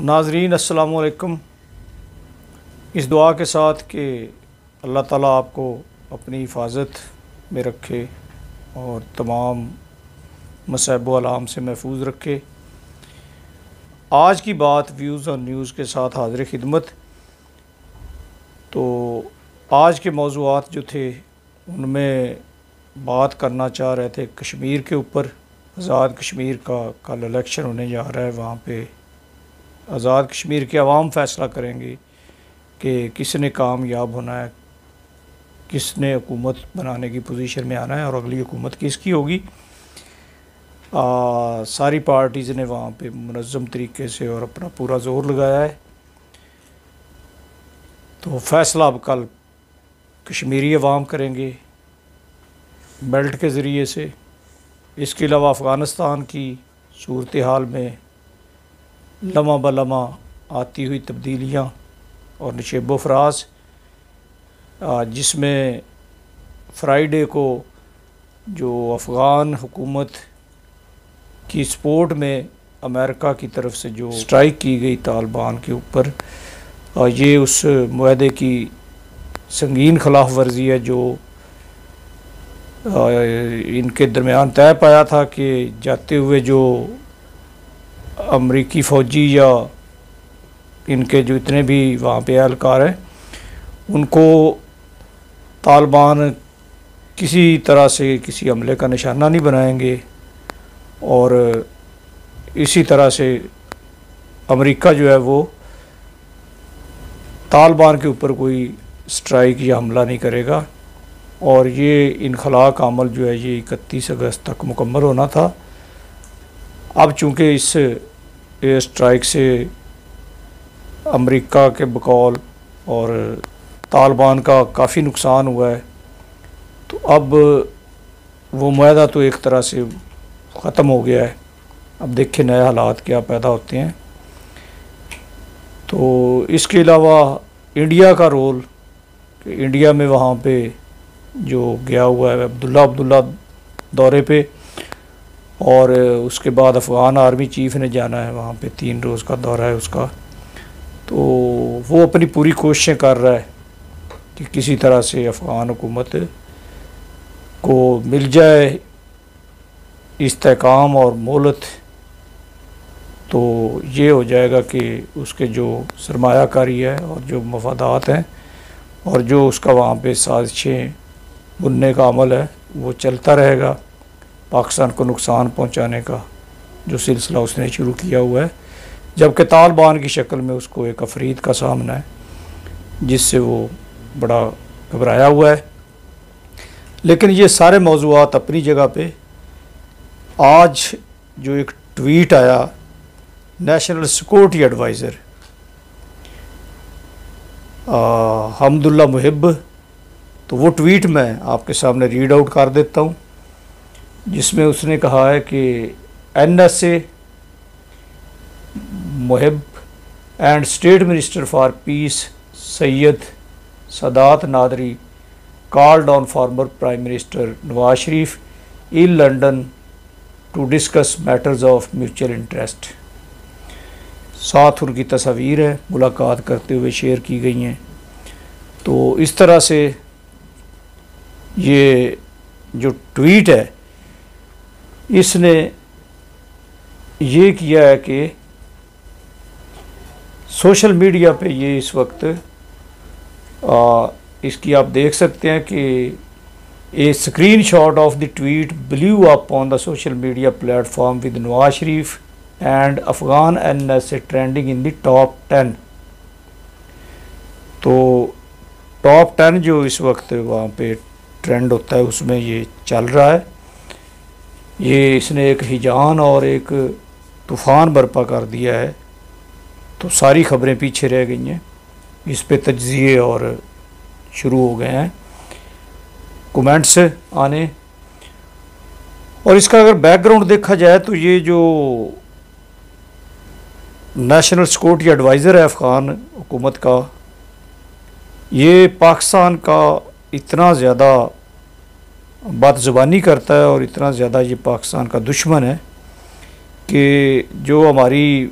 नाज़रीन अस्सलामु अलैकुम। इस दुआ के साथ कि अल्लाह ताला आपको अपनी हिफाजत में रखे और तमाम मसाइब व आलाम से महफूज रखे। आज की बात व्यूज़ और न्यूज़ के साथ हाज़िर खिदमत। तो आज के मौज़ूआत जो थे उनमें बात करना चाह रहे थे कश्मीर के ऊपर। आज़ाद कश्मीर का कल इलेक्शन होने जा रहा है। वहाँ पे आज़ाद कश्मीर के अवाम फ़ैसला करेंगे कि किसने कामयाब होना है, किसने हुकूमत बनाने की पोजीशन में आना है और अगली हुकूमत किसकी होगी। सारी पार्टीज़ ने वहाँ पे मुनज़्ज़म तरीके से और अपना पूरा ज़ोर लगाया है। तो फ़ैसला अब कल कश्मीरी अवाम करेंगे बेल्ट के ज़रिए से। इसके अलावा अफ़गानिस्तान की सूरत हाल में लम्हा ब लम्हा आती हुई तब्दीलियाँ और नशेबो फराज, जिसमें फ्राइडे को जो अफ़गान हुकूमत की सपोर्ट में अमेरिका की तरफ से जो स्ट्राइक की गई तालिबान के ऊपर, ये उस मुआहदे की संगीन खिलाफ वर्जी है जो इनके दरमियान तय पाया था कि जाते हुए जो अमरीकी फ़ौजी या इनके जो इतने भी वहाँ पे एहलकार हैं उनको तालिबान किसी तरह से किसी हमले का निशाना नहीं बनाएंगे और इसी तरह से अमेरिका जो है वो तालिबान के ऊपर कोई स्ट्राइक या हमला नहीं करेगा। और ये इनखला का अमल जो है ये 31 अगस्त तक मुकम्मल होना था। अब चूँकि इस एयर स्ट्राइक से अमेरिका के बकौल और तालिबान का काफ़ी नुकसान हुआ है, तो अब वो मुआहदा तो एक तरह से ख़त्म हो गया है। अब देखिए नए हालात क्या पैदा होते हैं। तो इसके अलावा इंडिया का रोल, कि इंडिया में वहाँ पे जो गया हुआ है अब्दुल्ला दौरे पे, और उसके बाद अफ़गान आर्मी चीफ़ ने जाना है वहाँ पे, 3 रोज़ का दौरा है उसका। तो वो अपनी पूरी कोशिशें कर रहा है कि किसी तरह से अफ़गान हुकूमत को मिल जाए इस्तेहकाम और मोहलत। तो ये हो जाएगा कि उसके जो सरमायाकारी है और जो मफादात हैं और जो उसका वहाँ पे साजिशें बुनने का अमल है वो चलता रहेगा। पाकिस्तान को नुकसान पहुँचाने का जो सिलसिला उसने शुरू किया हुआ है, जबकि तालिबान की शक्ल में उसको एक अफरीद का सामना है जिससे वो बड़ा घबराया हुआ है। लेकिन ये सारे मौज़ूआत अपनी जगह पे। आज जो एक ट्वीट आया नेशनल सिक्योरिटी एडवाइज़र हमदुल्ला मुहिब, तो वो ट्वीट मैं आपके सामने रीड आउट कर देता हूँ, जिसमें उसने कहा है कि NSA Mohib and state minister for peace Syed Sadat Naderi called on former prime minister Nawaz Sharif in London to discuss matters of mutual interest. साथ उनकी तस्वीर है मुलाकात करते हुए शेयर की गई हैं। तो इस तरह से ये जो ट्वीट है इसने ये किया है कि सोशल मीडिया पे ये इस वक्त इसकी आप देख सकते हैं कि ए screenshot of the tweet blew up on the social media platform with Nawaz Sharif and Afghan NSA trending in the top 10। तो टॉप 10 जो इस वक्त वहाँ पे ट्रेंड होता है उसमें ये चल रहा है। ये इसने एक हिजान और एक तूफ़ान बर्पा कर दिया है। तो सारी ख़बरें पीछे रह गई हैं, इस पे तज्ज़िये और शुरू हो गए हैं, कमेंट्स आने। और इसका अगर बैकग्राउंड देखा जाए तो ये जो नेशनल सिक्योरिटी एडवाइज़र है अफ़गान हुकूमत का, ये पाकिस्तान का इतना ज़्यादा बदज़ुबानी करता है और इतना ज़्यादा ये पाकिस्तान का दुश्मन है कि जो हमारी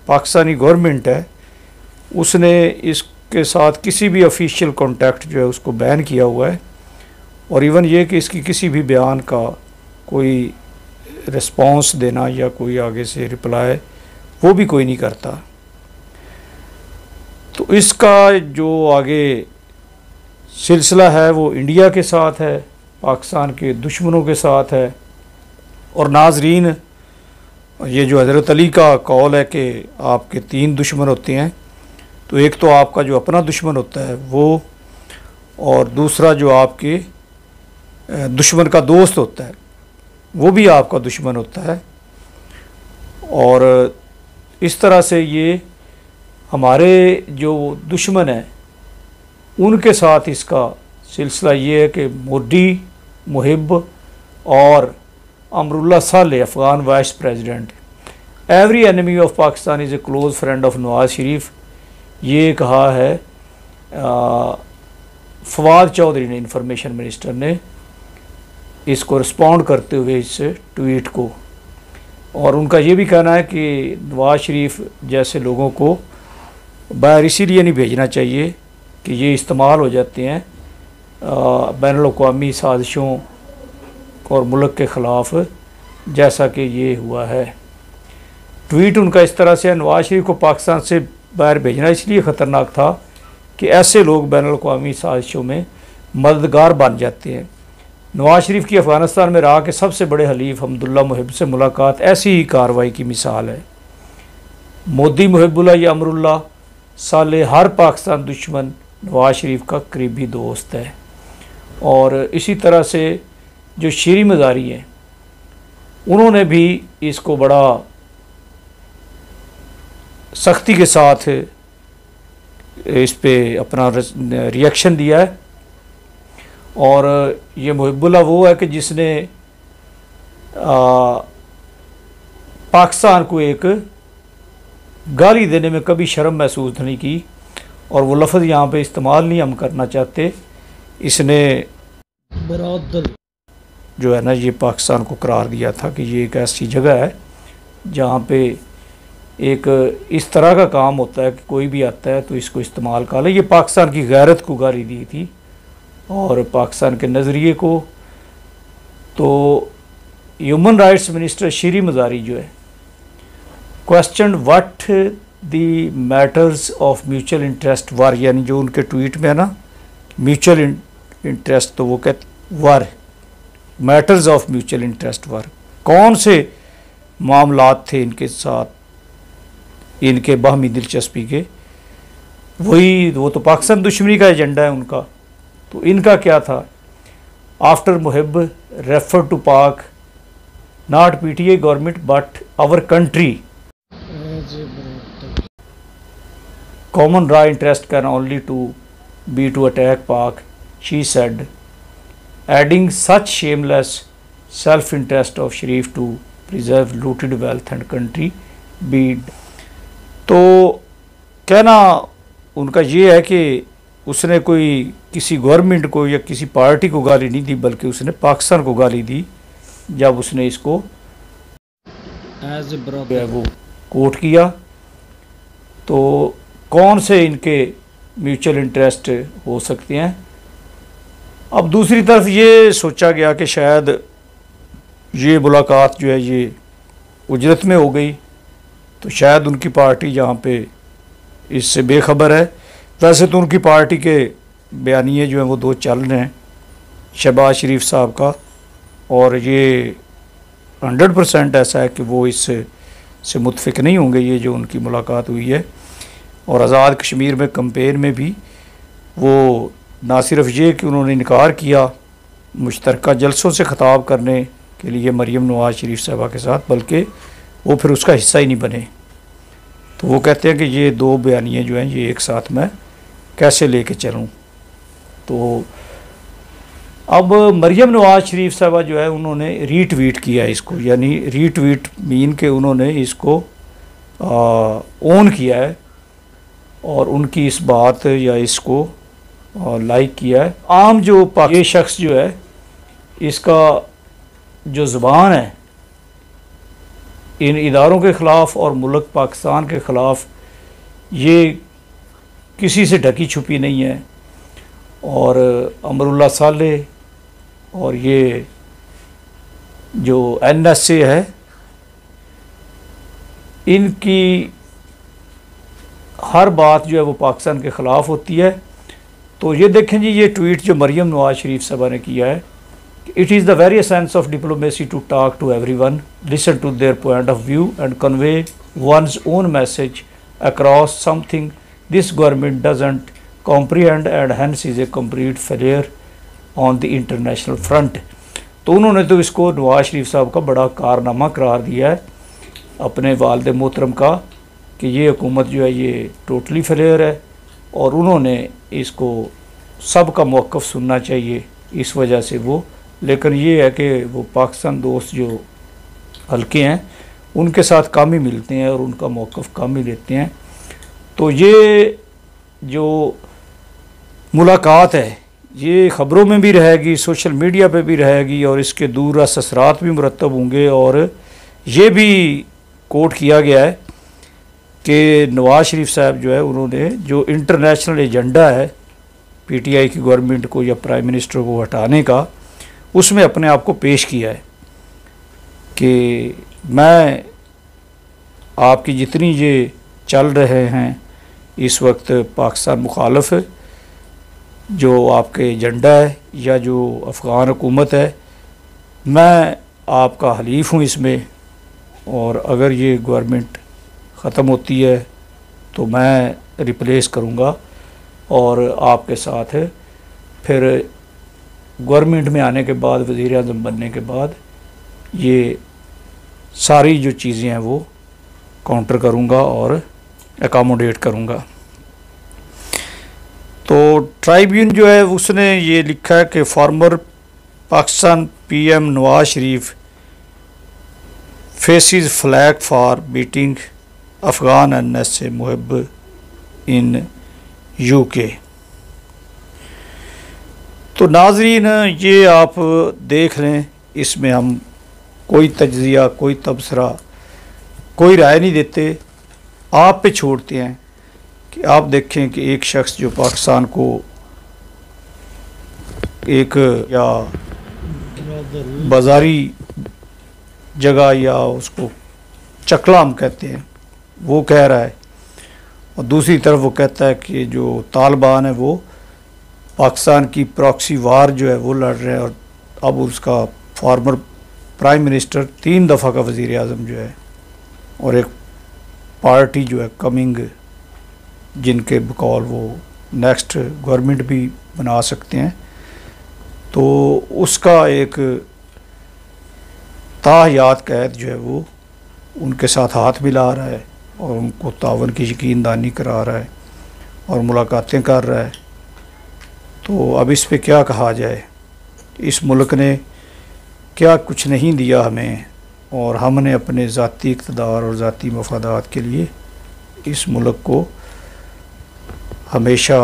पाकिस्तानी गवर्नमेंट है उसने इसके साथ किसी भी ऑफिशियल कॉन्टैक्ट जो है उसको बैन किया हुआ है, और इवन ये कि इसकी किसी भी बयान का कोई रिस्पांस देना या कोई आगे से रिप्लाई वो भी कोई नहीं करता। तो इसका जो आगे सिलसिला है वो इंडिया के साथ है, पाकिस्तान के दुश्मनों के साथ है। और नाजरीन, ये जो हज़रत अली का कौल है कि आपके 3 दुश्मन होते हैं, तो एक तो आपका जो अपना दुश्मन होता है वो, और दूसरा जो आपके दुश्मन का दोस्त होता है वो भी आपका दुश्मन होता है। और इस तरह से ये हमारे जो दुश्मन हैं उनके साथ इसका सिलसिला ये है कि मोदी, मुहिब और Amrullah Saleh Afghan vice president, every enemy of Pakistan is a close friend of Nawaz Sharif, ये कहा है फवाद चौधरी ने, इंफॉर्मेशन मिनिस्टर ने, इसको रिस्पॉन्ड करते हुए इस ट्वीट को। और उनका ये भी कहना है कि नवाज शरीफ जैसे लोगों को बाहर इसीलिए नहीं भेजना चाहिए कि ये इस्तेमाल हो जाते हैं बैनुल-अक़वामी साजिशों और मुल्क के ख़िलाफ़, जैसा कि ये हुआ है। ट्वीट उनका इस तरह से, नवाज शरीफ को पाकिस्तान से बाहर भेजना इसलिए ख़तरनाक था कि ऐसे लोग बैनुल-अक़वामी साजिशों में मददगार बन जाते हैं। नवाज शरीफ की अफ़गानिस्तान में रहा के सबसे बड़े हलीफ अब्दुल्ला मुहिब से मुलाकात ऐसी ही कार्रवाई की मिसाल है। मोदी, मुहिबुल्लाह या अमरुल्लाह सालेह हर पाकिस्तान दुश्मन नवाज शरीफ का करीबी दोस्त है। और इसी तरह से जो शीरी मज़ारी हैं उन्होंने भी इसको बड़ा सख्ती के साथ इस पे अपना रिएक्शन दिया है। और ये मुहिबुल्लाह वो है कि जिसने पाकिस्तान को एक गाली देने में कभी शर्म महसूस नहीं की, और वो लफ्ज़ यहाँ पे इस्तेमाल नहीं हम करना चाहते। इसने बरादल जो है ना ये पाकिस्तान को करार दिया था कि ये एक ऐसी जगह है जहाँ पे एक इस तरह का काम होता है कि कोई भी आता है तो इसको इस्तेमाल कर ले। ये पाकिस्तान की गैरत को गाली दी थी और पाकिस्तान के नज़रिए को। तो human rights minister Shireen Mazari जो है question what the matters of mutual interest were, यानी जो उनके ट्वीट में है ना म्यूचुअल इंटरेस्ट, तो वो कहते वर मैटर्स ऑफ म्यूचुअल इंटरेस्ट वर, कौन से मामलात थे इनके साथ इनके बाहमी दिलचस्पी के, वही वो तो पाकिस्तान दुश्मनी का एजेंडा है उनका। तो इनका क्या था, after Mohib refer to Pak not PTI government but our country, common रॉ interest can only to attack Pak, she said, adding such shameless self interest of Sharif to preserve looted wealth and country bid. तो कहना उनका ये है कि उसने कोई किसी गवर्नमेंट को या किसी पार्टी को गाली नहीं दी, बल्कि उसने पाकिस्तान को गाली दी जब उसने इसको एज ए वो कोट किया। तो कौन से इनके म्यूचुअल इंटरेस्ट हो सकते हैं। अब दूसरी तरफ ये सोचा गया कि शायद ये मुलाकात जो है ये उजरत में हो गई, तो शायद उनकी पार्टी जहाँ पे इससे बेखबर है। वैसे तो उनकी पार्टी के बयानिए जो हैं वो 2 चल रहे हैं, शहबाज शरीफ साहब का, और ये 100% ऐसा है कि वो इससे मुतफिक नहीं होंगे ये जो उनकी मुलाकात हुई है। और आज़ाद कश्मीर में कैंपेन में भी वो ना सिर्फ ये कि उन्होंने इनकार किया मुश्तरका जलसों से ख़िताब करने के लिए मरीम नवाज़ शरीफ साहबा के साथ, बल्कि वो फिर उसका हिस्सा ही नहीं बने। तो वो कहते हैं कि ये 2 बयानियाँ जो हैं ये एक साथ मैं कैसे लेके चलूँ। तो अब मरीम नवाज़ शरीफ साहबा जो है उन्होंने रीट्वीट किया इसको, यानी रीट्वीट मीन के उन्होंने इसको ओन किया है और उनकी इस बात या इसको लाइक किया है। आम जो ये शख्स जो है इसका जो ज़ुबान है इन इदारों के ख़िलाफ़ और मुल्क पाकिस्तान के ख़िलाफ़ ये किसी से ढकी छुपी नहीं है। और अमरुल्लाह सालेह और ये जो NSA है, इनकी हर बात जो है वो पाकिस्तान के ख़िलाफ़ होती है। तो ये देखें जी, ये ट्वीट जो मरियम नवाज शरीफ साहबा ने किया है, it is the very essence of diplomacy to talk to everyone, listen to their point of view and convey one's own message across something this government doesn't comprehend and hence is a complete failure on the international front। तो उन्होंने तो इसको नवाज शरीफ साहब का बड़ा कारनामा करार दिया है अपने वालिद मोहतरम का कि ये हुकूमत जो है ये टोटली फेलियर है, और उन्होंने इसको सब का मौक़िफ़ सुनना चाहिए इस वजह से वो। लेकिन ये है कि वो पाकिस्तान दोस्त जो हल्के हैं उनके साथ कम ही मिलते हैं और उनका मौक़िफ़ कम ही लेते हैं। तो ये जो मुलाकात है ये ख़बरों में भी रहेगी, सोशल मीडिया पे भी रहेगी, और इसके दूर असरात भी मुरतब होंगे। और ये भी कोट किया गया है कि नवाज शरीफ साहब जो है उन्होंने जो इंटरनेशनल एजेंडा है PTI की गवर्नमेंट को या प्राइम मिनिस्टर को हटाने का, उसमें अपने आप को पेश किया है कि मैं आपकी जितनी ये चल रहे हैं इस वक्त पाकिस्तान मुखालफ जो आपके एजेंडा है या जो अफ़गान हुकूमत है, मैं आपका हलीफ हूँ इसमें, और अगर ये गवर्नमेंट ख़त्म होती है तो मैं रिप्लेस करूँगा और आपके साथ फिर गवर्नमेंट में आने के बाद, वज़ीर आज़म बनने के बाद, ये सारी जो चीज़ें हैं वो काउंटर करूँगा और एकोमोडेट करूँगा। तो ट्राइब्यून जो है उसने ये लिखा है कि farmer Pakistan PM Nawaz Sharif faces flag for beating Afghan NSA मुहिब in UK। तो नाज़रीन ये आप देख लें, इसमें हम कोई तज्ज़िया, कोई तबसरा, कोई राय नहीं देते, आप पे छोड़ते हैं कि आप देखें कि एक शख्स जो पाकिस्तान को एक या बाज़ारी जगह या उसको चकला हम कहते हैं वो कह रहा है, और दूसरी तरफ वो कहता है कि जो तालिबान है वो पाकिस्तान की प्रॉक्सी वार जो है वो लड़ रहे हैं, और अब उसका फॉर्मर प्राइम मिनिस्टर 3 दफ़ा का वज़ीर आज़म जो है, और एक पार्टी जो है कमिंग, जिनके बकौल वो नेक्स्ट गवर्नमेंट भी बना सकते हैं, तो उसका एक ताहयात कैद जो है वो उनके साथ हाथ मिला रहा है और उनको तावन की यकीन दहानी करा रहा है और मुलाकातें कर रहा है। तो अब इस पे क्या कहा जाए, इस मुल्क ने क्या कुछ नहीं दिया हमें, और हमने अपने ज़ाती इक़्तिदार और ज़ाती मफादात के लिए इस मुल्क को हमेशा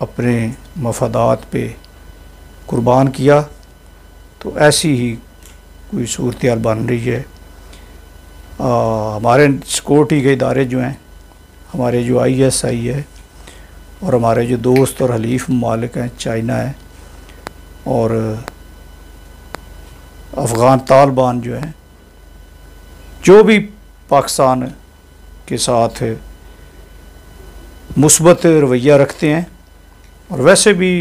अपने मफादात पे कुर्बान किया। तो ऐसी ही कोई सूरत हाल बन रही है। हमारे सिक्योरिटी के इदारे जो हैं, हमारे जो ISI है, और हमारे जो दोस्त और हलीफ ममालिक हैं, चाइना है और अफ़गान तालिबान जो हैं, जो भी पाकिस्तान के साथ मुस्बत रवैया रखते हैं, और वैसे भी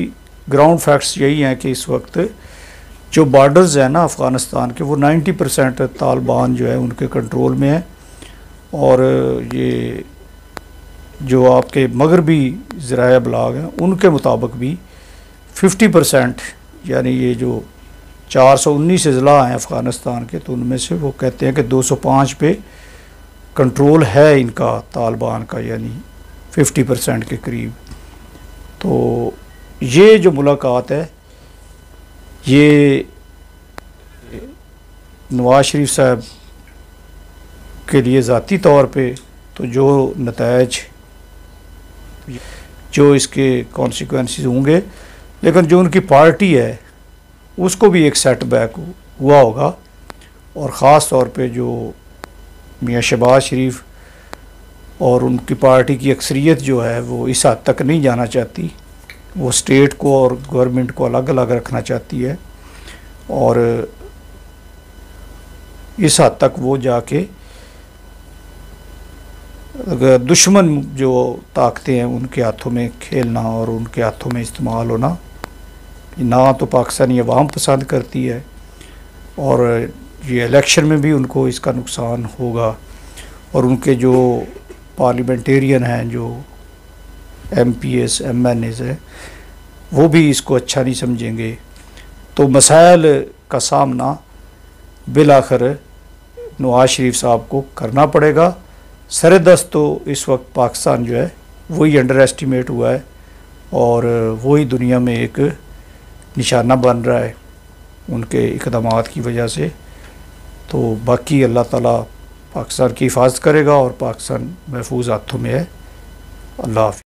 ग्राउंड फैक्ट्स यही हैं कि इस वक्त जो बॉर्डर्स हैं ना अफ़गानिस्तान के, वो 90% तालिबान जो है उनके कंट्रोल में है। और ये जो आपके मगरबी ज़राए अबलाग हैं उनके मुताबिक भी 50%, यानी ये जो 419 अज़ला हैं अफ़गानिस्तान के, तो उनमें से वो कहते हैं कि 205 पे कंट्रोल है इनका तालिबान का, यानी 50% के करीब। तो ये जो मुलाकात है ये नवाज शरीफ साहब के लिए ज़ाती तौर पे तो जो नताइज, जो इसके कॉन्सिक्वेंसेस होंगे, लेकिन जो उनकी पार्टी है उसको भी एक सेटबैक हुआ होगा। और ख़ास तौर पे जो मियाँ शहबाज शरीफ और उनकी पार्टी की अक्सरियत जो है वो इस हद तक नहीं जाना चाहती। वो स्टेट को और गवर्नमेंट को अलग अलग रखना चाहती है और इस हद तक वो जाके अगर दुश्मन जो ताकतें हैं उनके हाथों में खेलना और उनके हाथों में इस्तेमाल होना ना तो पाकिस्तानी अवाम पसंद करती है और ये इलेक्शन में भी उनको इसका नुकसान होगा और उनके जो पार्लियामेंटेरियन हैं, जो MPs MNAs हैं, वो भी इसको अच्छा नहीं समझेंगे। तो मसाइल का सामना बिलाखिर नवाज शरीफ साहब को करना पड़ेगा। सरदस्त तो इस वक्त पाकिस्तान जो है वही अंडर एस्टिमेट हुआ है और वही दुनिया में एक निशाना बन रहा है उनके इक़दामात की वजह से। तो बाकी अल्लाह ताला पाकिस्तान की हिफाजत करेगा और पाकिस्तान महफूज हाथों में है। अल्लाह हाफ़िज़।